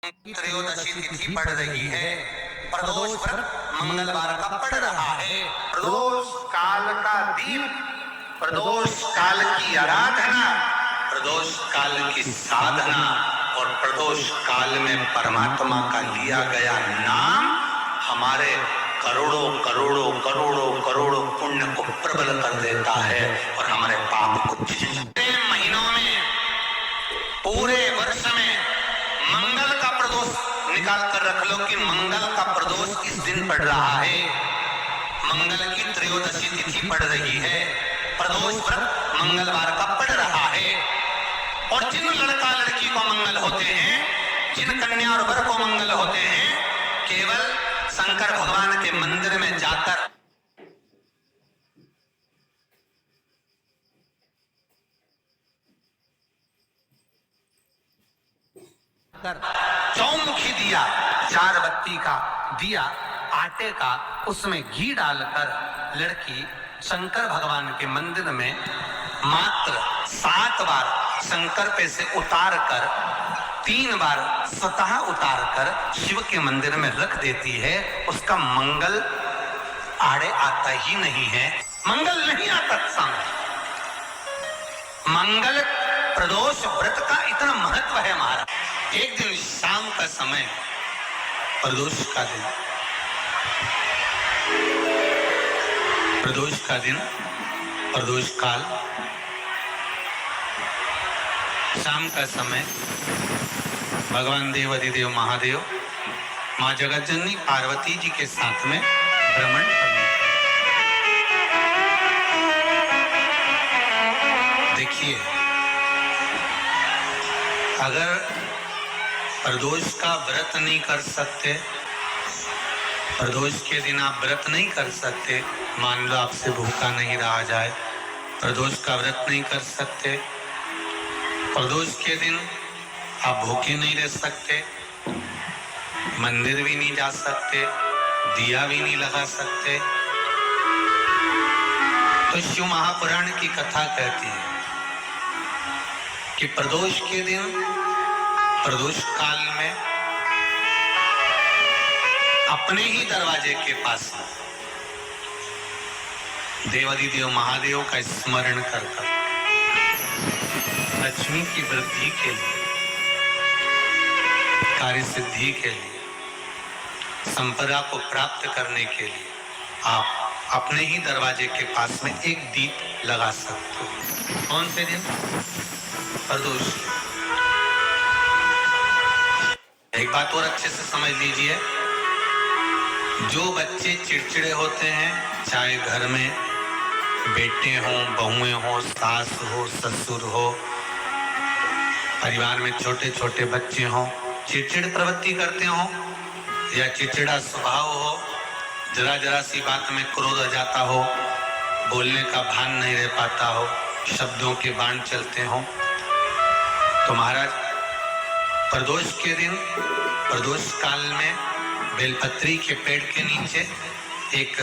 त्रयोदशी तिथि पड़ रही है। प्रदोष व्रत मंगलवार का पड़ रहा है। प्रदोष काल का दीप, प्रदोष काल की आराधना, प्रदोष काल की साधना और प्रदोष काल में परमात्मा का लिया गया नाम हमारे करोड़ों करोड़ों करोड़ों करोड़ों पुण्य को प्रबल कर देता है और हमारे पाप को महीनों में, पूरे वर्ष में मंगल का प्रदोष निकाल कर रख लो कि मंगल का प्रदोष इस दिन पड़ रहा है। मंगल की त्रयोदशी तिथि पड़ रही है। प्रदोष व्रत मंगलवार का पड़ रहा है। और जिन लड़का लड़की को मंगल होते हैं, जिन कन्या और वर को मंगल होते हैं, केवल शंकर भगवान के मंदिर में जाकर चौमुखी दिया, 4 बत्ती का दिया आटे का, उसमें घी डालकर लड़की शंकर भगवान के मंदिर में मात्र 7 बार शंकर पे से उतार कर 3 बार स्वतः उतार कर शिव के मंदिर में रख देती है। उसका मंगल आड़े आता ही नहीं है, मंगल नहीं आता सामने। मंगल प्रदोष व्रत का इतना महत्व है महाराज। एक दिन शाम का समय, प्रदोष का दिन, प्रदोष का दिन, प्रदोष काल, शाम का समय, भगवान देव अधिदेव महादेव मां जगत जननी पार्वती जी के साथ में भ्रमण करने। देखिए, अगर प्रदोष का व्रत नहीं कर सकते, प्रदोष के दिन आप व्रत नहीं कर सकते, मान लो आपसे भूखा नहीं रहा जाए, प्रदोष का व्रत नहीं कर सकते, प्रदोष के दिन आप भूखे नहीं रह सकते, मंदिर भी नहीं जा सकते, दिया भी नहीं लगा सकते, तो शिव महापुराण की कथा कहती है कि प्रदोष के दिन, प्रदोष काल में अपने ही दरवाजे के पास देवाधिदेव महादेव का स्मरण कर लक्ष्मी की वृद्धि के लिए, कार्य सिद्धि के लिए, संपदा को प्राप्त करने के लिए आप अपने ही दरवाजे के पास में एक दीप लगा सकते हो। कौन से दिन? प्रदोष। एक बात और अच्छे से समझ लीजिए, जो बच्चे चिड़चिड़े होते हैं, चाहे घर में बेटे हों, बहुएं हों, सास हो, ससुर हो, परिवार में छोटे छोटे बच्चे हों, चिड़चिड़ प्रवृत्ति करते हों या चिड़चिड़ा स्वभाव हो, जरा जरा सी बात में क्रोध आ जाता हो, बोलने का भान नहीं रह पाता हो, शब्दों के बाण चलते हों, तो महाराज प्रदोष के दिन, प्रदोष काल में बेलपत्री के पेड़ के नीचे एक,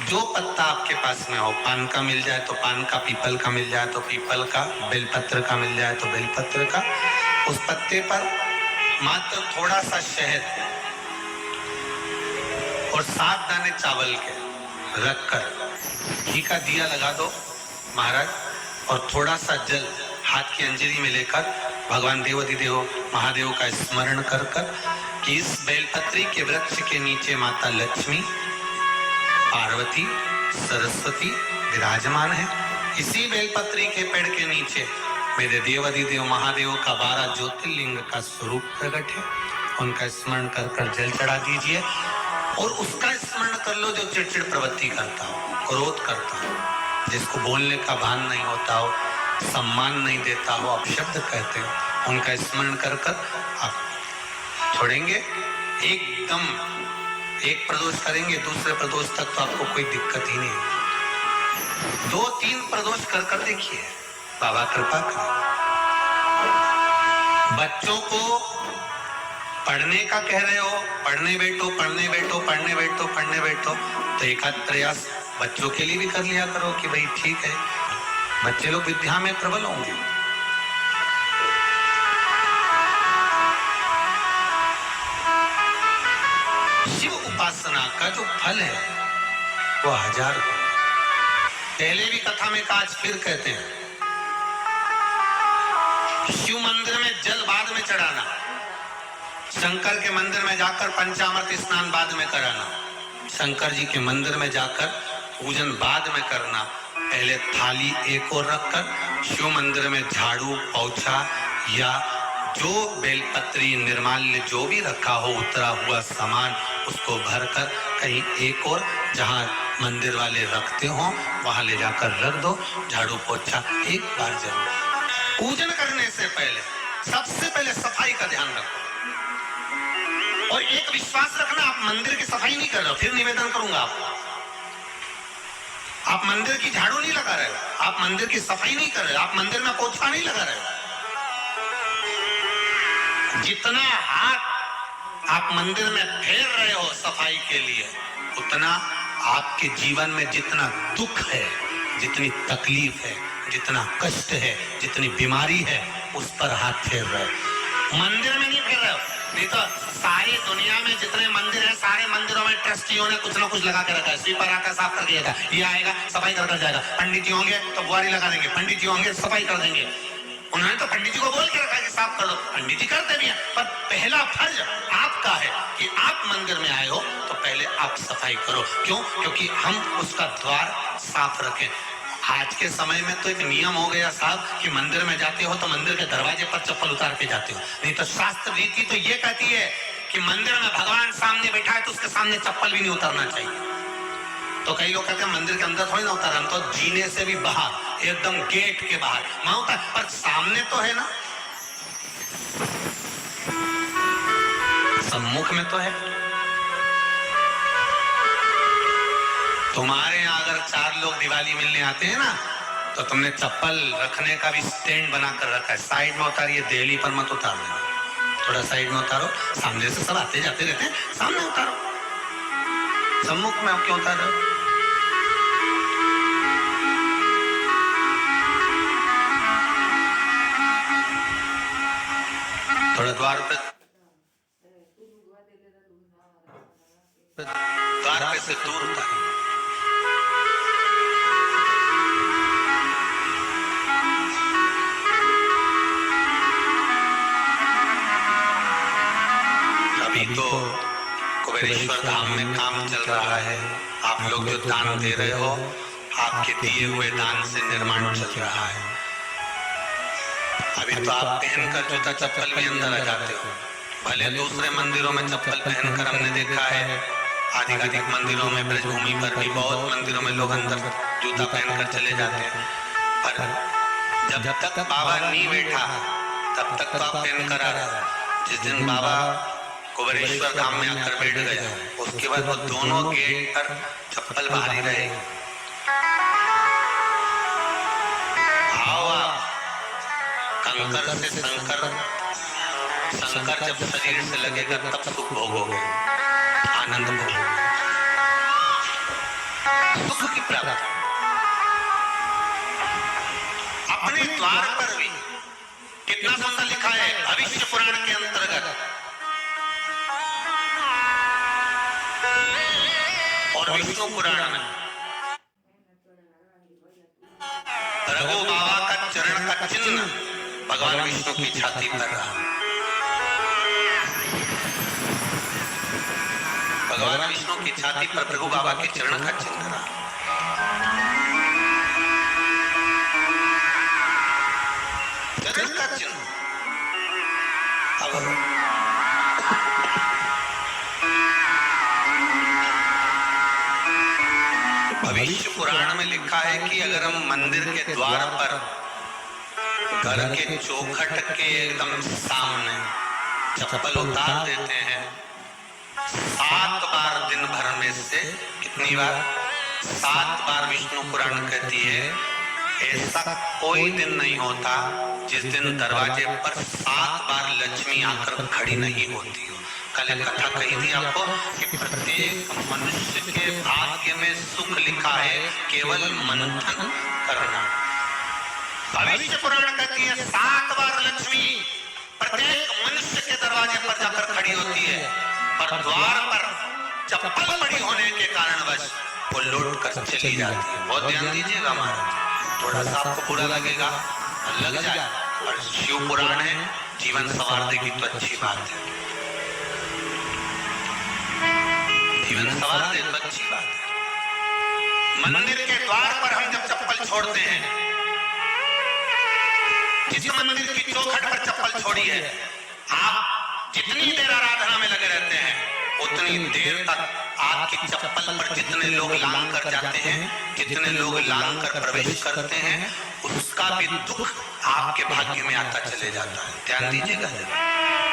जो पत्ता आपके पास में हो, पान का मिल जाए तो पान का, पीपल का मिल जाए तो पीपल का, बेलपत्र का मिल जाए तो बेलपत्र का, उस पत्ते पर मात्र थोड़ा सा शहद और 7 दाने चावल के रखकर घी का दिया लगा दो महाराज, और थोड़ा सा जल हाथ की अंजलि में लेकर भगवान देवाधिदेव महादेव का स्मरण कर कि इस बेलपत्री के वृक्ष के नीचे माता लक्ष्मी, पार्वती, सरस्वती विराजमान है। इसी बेलपत्री के पेड़ के नीचे मेरे देवाधिदेव महादेव का 12 ज्योतिर्लिंग का स्वरूप प्रकट है। उनका स्मरण कर जल चढ़ा दीजिए और उसका स्मरण कर लो जो चिड़चिड़ प्रवृत्ति करता हो, क्रोध करता हो, जिसको बोलने का भान नहीं होता हो, सम्मान नहीं देता हो, अपशब्द कहते हो, उनका स्मरण कर आप छोड़ेंगे। एकदम एक प्रदोष करेंगे, दूसरे प्रदोष तक तो आपको कोई दिक्कत ही नहीं। 2-3 प्रदोष कर देखिए, बाबा कृपा करें। बच्चों को पढ़ने का कह रहे हो, पढ़ने बैठो, पढ़ने बैठो, पढ़ने बैठो, पढ़ने बैठो, तो एक आध प्रयास बच्चों के लिए भी कर लिया करो कि भाई ठीक है, बच्चे लोग विद्या में प्रबल होंगे। शिव उपासना का जो फल है वो 1000 गुना। पहले भी कथा में कहा, आज फिर कहते हैं, शिव मंदिर में जल बाद में चढ़ाना, शंकर के मंदिर में जाकर पंचामृत स्नान बाद में कराना, शंकर जी के मंदिर में जाकर पूजन बाद में करना, पहले थाली एक और रखकर शिव मंदिर में झाड़ू पोछा या जो बेलपत्री निर्माल्य जो भी रखा हो उतरा हुआ सामान उसको भरकर कहीं एक और जहां मंदिर वाले रखते हो वहां ले जाकर रख दो, झाड़ू पोछा एक बार जरूर। पूजन करने से पहले सबसे पहले सफाई का ध्यान रखो और एक विश्वास रखना, आप मंदिर की सफाई नहीं कर रहे हो, फिर निवेदन करूंगा आपको, आप मंदिर की झाड़ू नहीं लगा रहे हो, आप मंदिर की सफाई नहीं कर रहे हो, आप मंदिर में पोछा नहीं लगा रहे हो। जितना हाथ आप मंदिर में फेर रहे हो सफाई के लिए, उतना आपके जीवन में जितना दुख है, जितनी तकलीफ है, जितना कष्ट है, जितनी बीमारी है, उस पर हाथ फेर रहे हो, मंदिर में नहीं फेर रहे हो। नहीं तो सारी दुनिया में जितने मंदिर है, सारे मंदिरों में ट्रस्टियों ने कुछ ना कुछ लगा के रखा है, स्वीपर आकर साफ करके जाएगा, ये आएगा सफाई कर जाएगा, पंडित जी होंगे तो बुआरी लगा देंगे, पंडित जी होंगे सफाई कर देंगे। उन्होंने तो पंडित जी को बोल के रखा है कि साफ कर दो, पंडित जी करते भी हैं, पर पहला फर्ज आपका है कि आप मंदिर में आए हो तो पहले आप सफाई करो। क्यों? क्योंकि हम उसका द्वार साफ रखें। आज के समय में तो एक नियम हो गया साहब कि मंदिर में जाते हो तो मंदिर के दरवाजे पर चप्पल उतार के जाते हो, नहीं तो शास्त्र रीति तो ये कहती है कि मंदिर में भगवान सामने बैठा है तो उसके सामने चप्पल भी नहीं उतारना चाहिए। तो कई लोग कहते हैं मंदिर के अंदर थोड़ी ना उतार, हम तो जीने से भी बाहर, एकदम गेट के बाहर वहां उतार, पर सामने तो है ना, सम्मुख में तो है। तुम्हारे यहाँ अगर 4 लोग दिवाली मिलने आते हैं ना तो तुमने चप्पल रखने का भी स्टैंड बनाकर रखा है, साइड में उतारिए, देहली पर मत उतार देना, थोड़ा साइड में उतारो, सामने से सब आते जाते रहते हैं, सामने उतारो, सम्मुख में आप क्यों उतार रहे हो? थोड़ा द्वार पे से दूर उतारिए। अभी तो कुबेरेश्वर धाम में काम चल रहा है, आप लोग जो दान दे रहे हो, आपके दिए हुए दान से निर्माण चल रहा है। अभी तो आप पहनकर जूता चप्पल भी अंदर आ जाते हो, भले दूसरे मंदिरों में चप्पल पहनकर हमने देखा है, आधिकाधिक मंदिरों में, ब्रजभूमि पर भी बहुत मंदिरों में लोग अंदर जूता पहनकर चले जाते हैं, पर जब तक बाबा नहीं बैठा तब तक तो आप पहनकर आ रहे हो। जिस दिन बाबा कुबेरेश्वर धाम में आकर बैठ गया उसके बाद वो दोनों गेट पर चप्पल बाहर ही रहेगी। आओ आप कंकर से शंकर, शंकर जब शरीर से लगेगा तब सुख भोगोगे, आनंद भोगोगे, सुख की प्राप्ति। अपने द्वार पर भी कितना सुंदर लिखा है भविष्य पुराण के अंतर्गत, और विष्णु पुराण में रघु बाबा का चरण का चिन्ह भगवान विष्णु की छाती पर रहा, भगवान विष्णु की छाती पर प्रभु बाबा के चरण का चिन्ह रहा। चरण का चिन्ह। अब भविष्य पुराण में लिखा है कि अगर हम मंदिर के द्वार पर घर के चौखट के एकदम सामने चप्पल उतार देते हैं, 7 बार दिन भर में से, कितनी बार? 7 बार विष्णु पुराण कहती है ऐसा कोई दिन नहीं होता जिस दिन दरवाजे पर 7 बार लक्ष्मी आकर खड़ी नहीं होती हो। कल कथा कही थी आपको कि प्रत्येक मनुष्य के भाग्य में सुख लिखा है, केवल मंथन करना। भविष्य पुराण कहती है 7 बार लक्ष्मी प्रत्येक मनुष्य के दरवाजे पर जाकर खड़ी होती है, पर द्वार पर चप्पल बड़ी होने के कारणवश वो लौट कर चली जाती है। बहुत ध्यान दीजिएगा महाराज, थोड़ा सा आपको बुरा लगेगा, लग जाए, पर शिव पुराण है, जीवन संवार देगी तो अच्छी बात है, जीवन संवार दे तो अच्छी बात है। मंदिर के द्वार पर हम जब चप्पल छोड़ते हैं, जिस मंदिर की चौखट पर चप्पल छोड़ी है, आप जितनी देर आराधना में लगे रहते हैं, उतनी देर तक आपकी चप्पल पर जितने लोग लांग कर जाते हैं, जितने लोग लांग कर प्रवेश करते हैं, उसका भी दुख आपके भाग्य में आता चले जाता है। ध्यान दीजिएगा,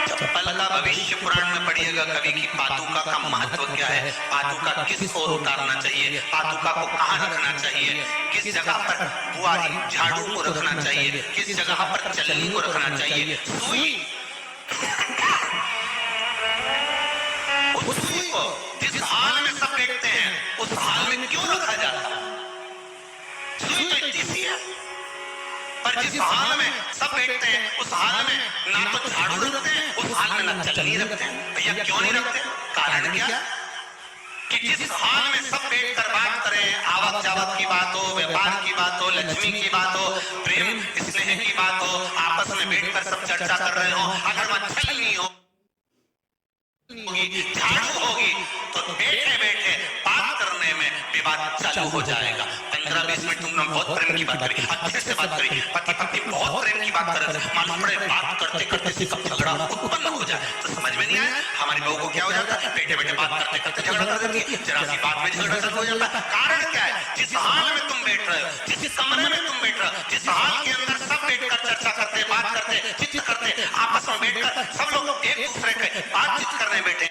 चप्पल का भविष्य पुराण में पढ़िएगा, कवि की पादुका का महत्व क्या है, पादुका किस ओर उतारना चाहिए, पादुका को कहाँ रखना चाहिए, किस जगह पर बुआरी झाड़ू को रखना चाहिए, किस जगह पर चलनी को रखना चाहिए, सुई को जिस हाल में सब देखते हैं उस हाल में क्यों रखा जाता है? सुई तो इतनी सी है, पर जिस हाल में सब बैठते हैं उस हाल में ना तो झाड़ू रखते हैं, उस हाल में ना चलनी रखते हैं। भैया क्यों नहीं रखते? कारण क्या कि जिस हाल में सब बैठ कर बात करें, आवक जावक की बात हो, व्यापार की बात हो, लक्ष्मी की बात हो, प्रेम स्नेह की बात हो, आपस में बैठकर सब चर्चा कर रहे हो, अगर वह चलनी होगी, झाड़ू होगी, तो बैठे बैठे बात करने में विवाद चालू हो जाएगा। 15-20 मिनट तुमने बहुत प्रेम की बात करी, अच्छे से बात करी, पति पत्नी बहुत प्रेम की बात कर, मालूम पड़े बात करते करते से कब झगड़ा उत्पन्न हो जाए तो समझ में नहीं आया। हमारी बहू को क्या हो जाता है, बैठे बैठे बात करते करते झगड़ा कर देती है, जरा सी बात में झगड़ा शुरू हो जाता है। कारण क्या है? जिस हाल में तुम बैठ रहे हो, जिस कमरे में तुम बैठ रहे हो, जिस हाल के अंदर सब बैठकर चर्चा करते, बात करते, चित्त करते, आपस में बैठकर सब लोग एक दूसरे के बातचीत करने बैठे,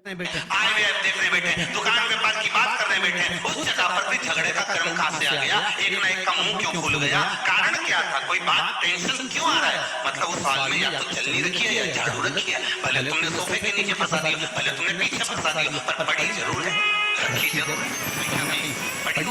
आए हुए देखने बैठे, दुकान व्यापार की बात करने बैठे, उस जगह पर भी झगड़े का क्रम कहां से आ गया? एक ना एक का मुंह क्यों खुल गया? कारण क्या था? कोई बात टेंशन क्यों आ रहा है? मतलब उस हाल में या तो चलनी रखी है या झाड़ू रखी है, भले तुमने सोफे के नीचे फंसा दिया, भले तुमने पीछे फंसा दिया, पर पड़ी जरूर है, रखी जरूर है, पड़ी।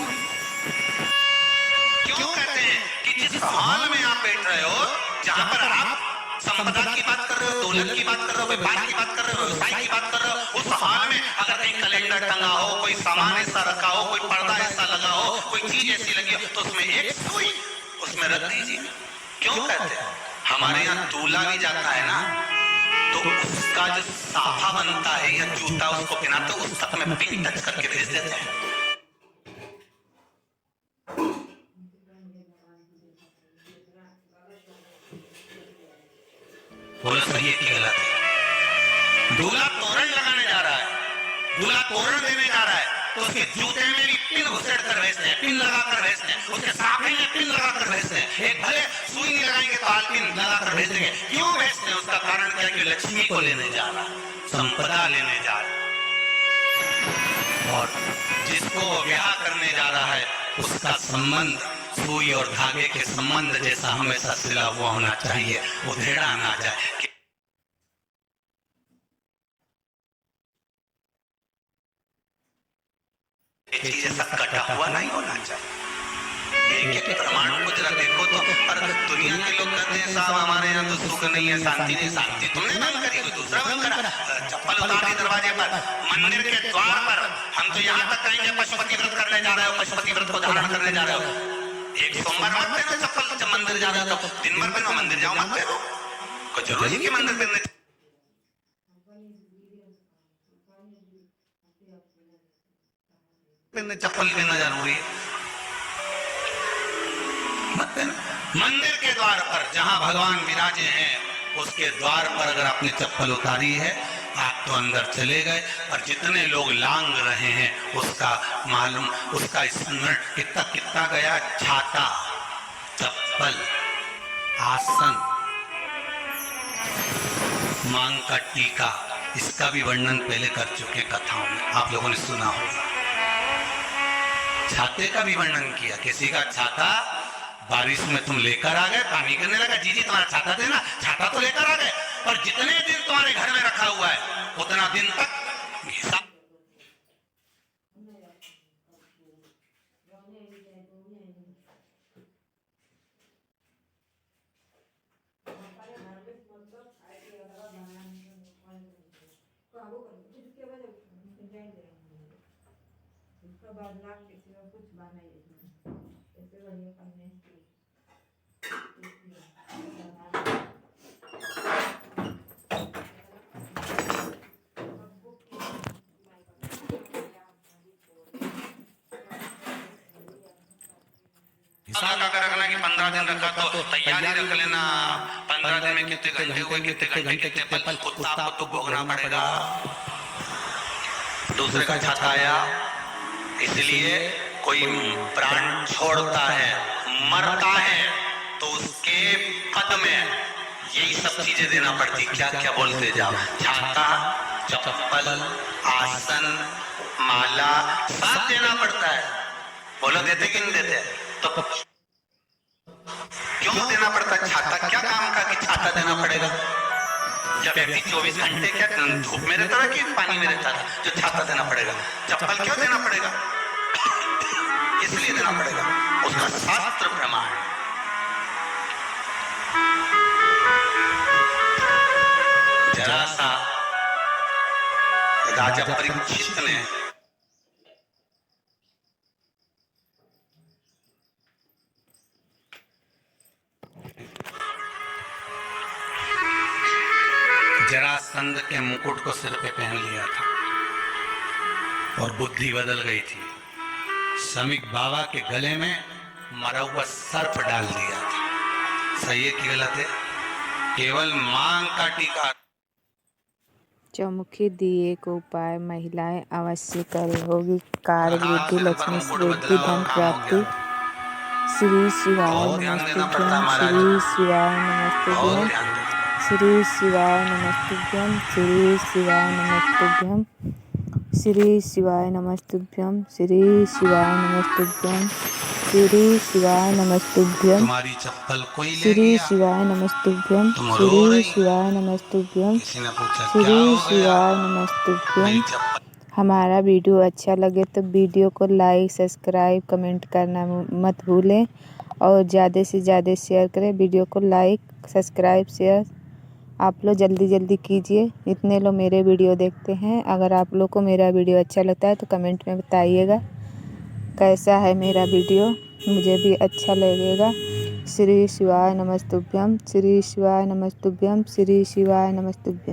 क्यों कहते हैं कि जिस हाल में आप बैठ रहे हो, जहां पर आप संपदा की बात कर रहे हो, दौलत की बात कर रहे हो, व्यापार की बात कर रहे हो, व्यवसाय की बात कर रहे हो, उस हाल में अगर कहीं कैलेंडर टंगा हो, कोई सामान ऐसा रखा हो, कोई पर्दा ऐसा लगा हो, कोई चीज ऐसी लगी हो, तो उसमें एक सुई उसमें रख दीजिए। क्यों कहते हैं? हमारे यहाँ दूल्हा भी जाता है ना, तो उसका जो साफा बनता है या जूता उसको पहनाते, उस तक में पिन टच करके भेज देते हैं। बोलो सही है कि गलत है? दूल्हा तोरण लगाने जा रहा है, दूल्हा तोरण देने जा रहा है, तो उसके जूते में भी पिन घुसेड़ कर भेजते हैं, पिन लगा कर भेजते हैं, उसके साफे में पिन लगा कर भेजते हैं। एक भले सुई नहीं लगाएंगे तो आल पिन लगा कर भेज देंगे। क्यों भेजते हैं? उसका कारण क्या है कि लक्ष्मी को लेने जा रहा है, संपदा लेने जा रहा है, और जिसको ब्याह करने जा रहा है उसका संबंध सुई और धागे के संबंध जैसा हमेशा सिला हुआ होना चाहिए, उधेड़ा ना जाए। चीज ऐसा कटा हुआ नहीं होना चाहिए। एक प्रमाण को जरा देखो तो, और दुनिया के लोग कहते हैं साहब हमारे यहाँ तो सुख नहीं है, शांति नहीं। शांति तुमने बंद करी, कोई दूसरा बंद करा। चप्पल उतार दी दरवाजे पर, मंदिर के द्वार पर। हम तो यहाँ तक कहेंगे पशुपति व्रत करने जा रहे हो, पशुपति व्रत को धारण करने जा रहे हो, एक सोमवार मत पहनो चप्पल, जब मंदिर जा रहे हो तो दिन भर पहनो, मंदिर जाओ मत पहनो। कोई जरूरी है कि मंदिर पहनने चप्पल पहनना जरूरी है? मत पहनो। मंदिर के द्वार पर जहां भगवान विराजे हैं, उसके द्वार पर अगर आपने चप्पल उतारी है, आप तो अंदर चले गए, और जितने लोग लांग रहे हैं उसका मालूम, उसका स्मरण कितना कितना गया। छाता, चप्पल, आसन, मांग का टीका, इसका भी वर्णन पहले कर चुके कथाओं में, आप लोगों ने सुना होगा। छाते का भी वर्णन किया, किसी का छाता बारिश में तुम लेकर आ गए, पानी गिरने लगा, जी तुम्हारा छाता देना, छाता तो लेकर आ गए, और जितने दिन तुम्हारे घर में रखा हुआ है उतना दिन तक हिसाब। का रखना कि 15 दिन रखा तो तैयारी रख लेना। 15 दिन में कितने घंटे हुए, कितने घंटे कितने पल खुद आपको तो भोगना पड़ेगा। दूसरे का छाता आया, इसलिए कोई प्राण छोड़ता है, मरता है, तो उसके पद में यही सब चीजें देना पड़ती। क्या क्या बोलते जाओ, छाता, चप्पल, आसन, माला सब देना पड़ता है। बोलो देते कि नहीं देते? तो क्यों देना पड़ता है छाता? क्या काम का कि छाता देना पड़ेगा? जब व्यक्ति 24 घंटे क्या धूप में रहता था कि पानी में रहता था, जो छाता देना पड़ेगा? चप्पल क्यों देना पड़ेगा? इसलिए देना पड़ेगा, उसका शास्त्र प्रमाण। जरा सा राजा परीक्षित ने जरासंध के मुकुट को सिर पे पहन लिया था और बुद्धि बदल गई थी। समीक बाबा के गले में मरा हुआ सर्प डाल दिया था। सही है कि गलत है? केवल मांग का टीका। चौमुखी दिए को उपाय महिलाएं अवश्य करें, होगी कार्य वृद्धि, लक्ष्मी समृद्धि, धन प्राप्ति। श्री शिवाय नमस्तुभ्यं, श्री शिवाय नमस्तुभ्यं, श्री शिवाय नमस्तुभ्यं, श्री शिवाय नमस्तुभ्यं, श्री शिवाय नमस्तुभ्यं, श्री शिवाय नमस्तुभ्यं, श्री शिवाय नमस्तुभ्यं, तुम्हारी चप्पल कोई ले श्री गया, शिवाय नमस्तुभ्यं, तुम रो श्री रही। शिवाय नमस्तुभ्यं, किसी ने पूछा क्या श्री हो गया? शिवाय नमस्तुभ्यं। मेरी चप्पल। हमारा वीडियो अच्छा लगे तो वीडियो को लाइक, सब्सक्राइब, कमेंट करना मत भूलें और ज़्यादा से ज़्यादा शेयर करें। वीडियो को लाइक, सब्सक्राइब, शेयर आप लोग जल्दी जल्दी कीजिए। इतने लोग मेरे वीडियो देखते हैं। अगर आप लोग को मेरा वीडियो अच्छा लगता है तो कमेंट में बताइएगा कैसा है मेरा वीडियो, मुझे भी अच्छा लगेगा। श्री शिवाय नमस्तुभ्यं, श्री शिवाय नमस्तुभ्यं, श्री शिवाय नमस्तुभ्यं।